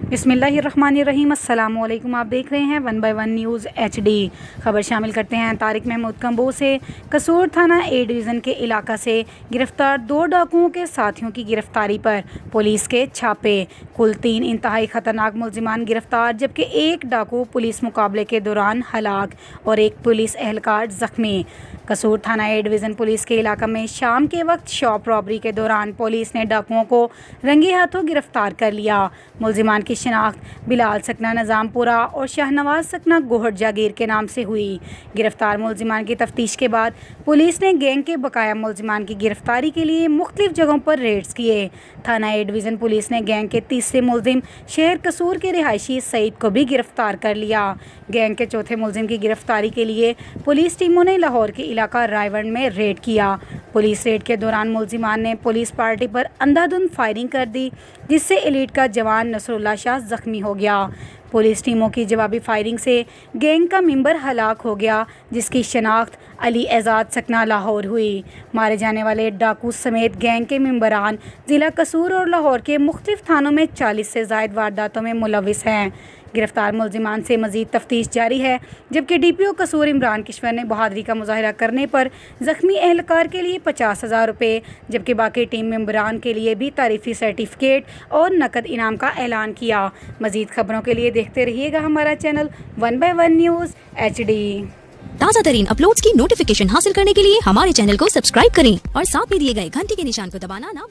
बिस्मिल्लाहिर्रहमानिर्रहीम। अस्सलामु अलैकुम। आप देख रहे हैं 1 बाय 1 न्यूज़ HD। खबर शामिल करते हैं। तारिक महमूद कंबो से कसूर थाना ए डिवीज़न के इलाका से गिरफ्तार 2 डाकुओं के साथियों की गिरफ्तारी पर पुलिस के छापे। कुल 3 इंतहाई ख़तरनाक मुलजिमान गिरफ्तार, जबकि 1 डाकू पुलिस मुकाबले के दौरान हलाक और 1 पुलिस एहलकार ज़ख्मी। कसूर थाना ए डिवीज़न पुलिस के इलाका में शाम के वक्त शॉप रॉबरी के दौरान पुलिस ने डाकुओं को रंगे हाथों गिरफ्तार कर लिया। मुलजिमान की शिनाख्त बिलाल सकना नज़ामपुरा और शाहनवाज सकना गोहर जागीर के नाम से हुई। गिरफ्तार मुलजिमान की तफ्तीश के बाद पुलिस ने गैंग के बकाया मुलजिमान की गिरफ्तारी के लिए मुख्तलिफ जगहों पर रेड्स किए। थाना ए डिवीज़न पुलिस ने गैंग के तीसरे मुलजिम शहर कसूर के रिहायशी सईद को भी गिरफ्तार कर लिया। गैंग के चौथे मुलजिम की गिरफ्तारी के लिए पुलिस टीमों ने लाहौर के इलाका रायवंड में रेड किया। पुलिस रेड के दौरान मुलजिमान ने पुलिस पार्टी पर अंधाधुंध फायरिंग कर दी, जिससे एलीट का जवान नसरुल्लाह शाह जख्मी हो गया। पुलिस टीमों की जवाबी फायरिंग से गैंग का मेंबर हलाक हो गया, जिसकी शनाख्त अली एजाज सकना लाहौर हुई। मारे जाने वाले डाकू समेत गैंग के मेंबरान ज़िला कसूर और लाहौर के मुख्तलिफ थानों में 40 से ज़ायद वारदातों में मुलविस हैं। गिरफ्तार मुलजिमान से मजीद तफ्तीश जारी है, जबकि DPO कसूर इमरान किश्वर ने बहादुरी का मुजाहरा करने पर ज़ख्मी एहलकार के लिए 50,000 रुपये, जबकि बाकी टीम मेंबरान के लिए भी तारीफ़ी सर्टिफिकेट और नकद इनाम का ऐलान किया। मजीद खबरों के लिए देखते रहिएगा हमारा चैनल 1 बाय 1 न्यूज़ HD। ताज़ा तरीन अपलोड्स की नोटिफिकेशन हासिल करने के लिए हमारे चैनल को सब्सक्राइब करें और साथ में दिए गए घंटी के निशान को दबाना ना